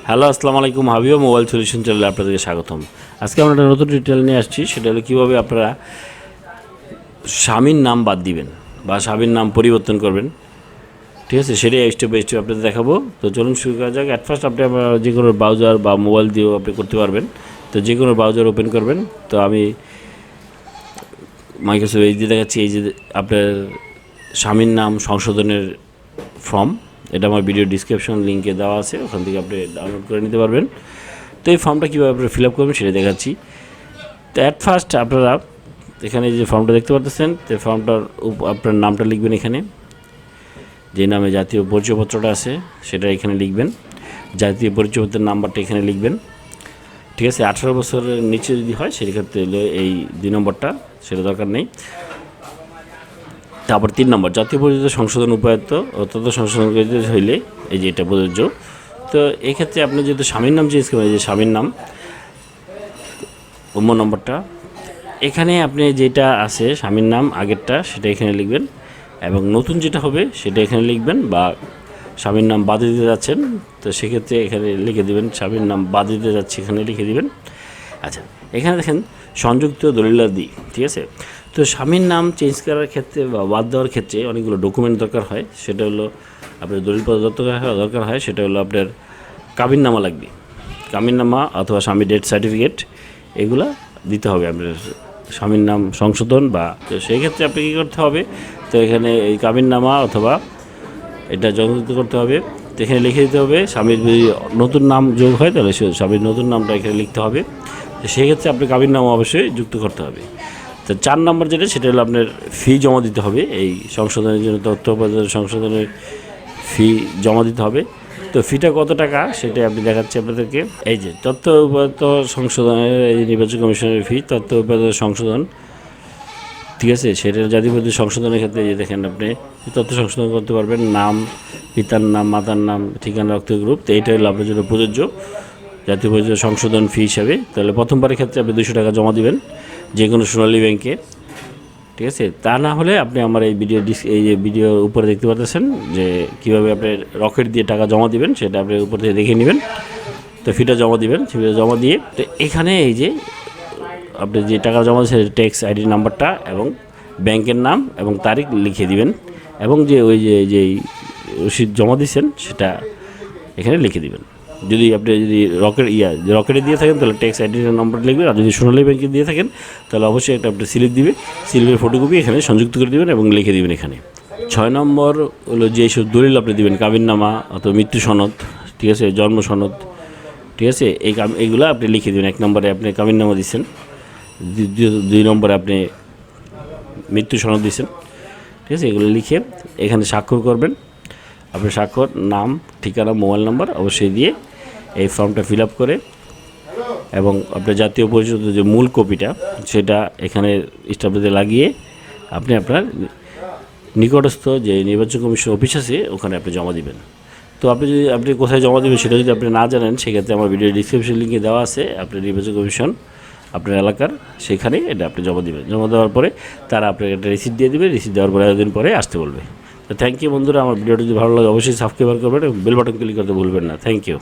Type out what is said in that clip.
Hello, আসসালামু আলাইকুম। Habiba mobile solution চ্যানেলে আপনাদেরকে স্বাগতম। আজকে আমরা একটা নতুন ডিটেল নিয়ে আসছি। সেটা হলো কীভাবে আপনারা স্বামীর নাম বাদ দিবেন বা স্বামীর নাম পরিবর্তন করবেন। ঠিক আছে, সেটাই স্টেপ বাই স্টেপ আপনাদের দেখাবো। তো চলুন শুরু করা যাক। অ্যাট ফার্স্ট আপনি যে কোনো ব্রাউজার বা মোবাইল দিয়েও আপনি করতে পারবেন। তো যে কোনো ব্রাউজার ওপেন করবেন। তো আমি মাইক্রোসফট এজ দিয়ে দেখাচ্ছি। এই যে আপনার স্বামীর নাম সংশোধনের ফর্ম, এটা আমার ভিডিও ডিসক্রিপশন লিঙ্কে দেওয়া আছে, ওখান থেকে আপনি ডাউনলোড করে নিতে পারবেন। তো এই ফর্মটা কীভাবে আপনারা ফিল আপ করবেন সেটা দেখাচ্ছি। তো অ্যাট ফার্স্ট আপনারা এখানে যে ফর্মটা দেখতে পাচ্ছেন, তো ফর্মটার আপনার নামটা লিখবেন এখানে, যে নামে জাতীয় পরিচয়পত্রটা আছে সেটা এখানে লিখবেন। জাতীয় পরিচয়পত্রের নাম্বারটা এখানে লিখবেন। ঠিক আছে, 18 বছরের নিচে যদি হয় সেক্ষেত্রে এই 2 নম্বরটা, সেটা দরকার নেই। তারপর 3 নম্বর, জাতীয় পরিচয় সংশোধন উপায়ত্ত ও তথ্য সংশোধন হইলে এই যে এটা প্রযোজ্য। তো এক্ষেত্রে আপনি যেহেতু স্বামীর নাম চেঞ্জ করবেন, এই যে স্বামীর নাম নম্বরটা এখানে আপনি যেটা আছে স্বামীর নাম আগেরটা সেটা এখানে লিখবেন, এবং নতুন যেটা হবে সেটা এখানে লিখবেন। বা স্বামীর নাম বাদ দিতে যাচ্ছেন তো সেক্ষেত্রে এখানে লিখে দেবেন স্বামীর নাম বাদ দিতে যাচ্ছে, এখানে লিখে দিবেন। আচ্ছা, এখানে দেখেন সংযুক্ত দলিলাদি। ঠিক আছে, তো স্বামীর নাম চেঞ্জ করার ক্ষেত্রে বা বাদ দেওয়ার ক্ষেত্রে অনেকগুলো ডকুমেন্ট দরকার হয়। সেটা হলো আপনার দলিলপত্র দরকার হয়। সেটা হলো আপনার কাবিননামা লাগবে, কাবিননামা অথবা স্বামীর ডেথ সার্টিফিকেট, এগুলা দিতে হবে আপনার স্বামীর নাম সংশোধন। বা তো সেই ক্ষেত্রে আপনি কী করতে হবে, তো এখানে এই কাবিননামা অথবা এটা যুক্ত করতে হবে। তো এখানে লিখে দিতে হবে স্বামীর যদি নতুন নাম যোগ হয় তাহলে স্বামীর নতুন নামটা এখানে লিখতে হবে। তো সেক্ষেত্রে আপনি কাবিননামা অবশ্যই যুক্ত করতে হবে। তো 4 নম্বর যেটা, সেটা হলো আপনার ফি জমা দিতে হবে। এই সংশোধনের জন্য তথ্য সংশোধনের ফি জমা দিতে হবে। তো ফিটা কত টাকা সেটাই আপনি দেখাচ্ছি আপনাদেরকে। এই যে তথ্য উপাত্ত সংশোধনের এই নির্বাচন কমিশনের ফি, তথ্য উপাত্ত সংশোধন, ঠিক আছে, সেটা জাতীয় পরিচয় সংশোধনের ক্ষেত্রে যে দেখেন আপনি তথ্য সংশোধন করতে পারবেন, নাম, পিতার নাম, মাতার নাম, ঠিকানা, রক্ত গ্রুপ। তো এইটা হলো আপনার জন্য প্রযোজ্য জাতীয় পরিচয় সংশোধন ফি হিসাবে। তাহলে প্রথমবারের ক্ষেত্রে আপনি 200 টাকা জমা দিবেন যে কোনো সোনালী ব্যাংকে। ঠিক আছে, তা না হলে আপনি আমার এই ভিডিওর উপরে দেখতে পাচ্ছেন যে কীভাবে আপনি রকেট দিয়ে টাকা জমা দিবেন, সেটা আপনি উপর থেকে দেখে নেবেন। তো ফিটা জমা দিবেন, ফিটা জমা দিয়ে তো এখানে এই যে আপনি যে টাকা জমা দিয়েছেন ট্যাক্স আইডি নাম্বারটা এবং ব্যাংকের নাম এবং তারিখ লিখে দিবেন, এবং যে ওই যে রসিদ জমা দিয়েছেন সেটা এখানে লিখে দিবেন। যদি আপনি রকেটে দিয়ে থাকেন তাহলে ট্যাক্স আইডি নাম্বার লিখবেন, আর যদি সোনালী ব্যাংকে দিয়ে থাকেন তাহলে অবশ্যই একটা আপনি স্লিপ দিবে, স্লিপের ফটোকপি এখানে সংযুক্ত করে দেবেন এবং লিখে দেবেন এখানে। 6 নম্বর হলো যে সব দলিল আপনি দেবেন, কাবিননামা অথবা মৃত্যু সনদ, ঠিক আছে, জন্ম সনদ, ঠিক আছে, এইগুলো আপনি লিখে দেবেন। 1 নম্বরে আপনি কাবিননামা দিচ্ছেন, 2 নম্বরে আপনি মৃত্যু সনদ দিচ্ছেন, ঠিক আছে, এগুলো লিখে এখানে স্বাক্ষর করবেন। আপনার স্বাক্ষর, নাম, ঠিকানা, মোবাইল নাম্বার অবশ্যই দিয়ে এই ফর্মটা ফিল আপ করে, এবং আপনার জাতীয় পরিচয় যে মূল কপিটা সেটা এখানে স্টাম্পে লাগিয়ে আপনি আপনার নিকটস্থ যে নির্বাচন কমিশন অফিস আছে ওখানে আপনি জমা দিবেন। তো আপনি কোথায় জমা দেবেন সেটা যদি আপনি না জানেন, সেক্ষেত্রে আমার ভিডিও ডিসক্রিপশন লিঙ্কে দেওয়া আছে আপনার নির্বাচন কমিশন আপনার এলাকার, সেখানে এটা আপনি জমা দেবেন। জমা দেওয়ার পরে তারা আপনাকে একটা রিসিপ্ট দিয়ে দেবে, রিসিপ্ট দেওয়ার পরে এতদিন পরে আসতে বলবে। তো থ্যাংক ইউ বন্ধুরা, আমার ভিডিওটি যদি ভালো লাগে অবশ্যই সাবস্ক্রাইব করবেন এবং বেল বাটন ক্লিক করতে ভুলবেন না। Thank you.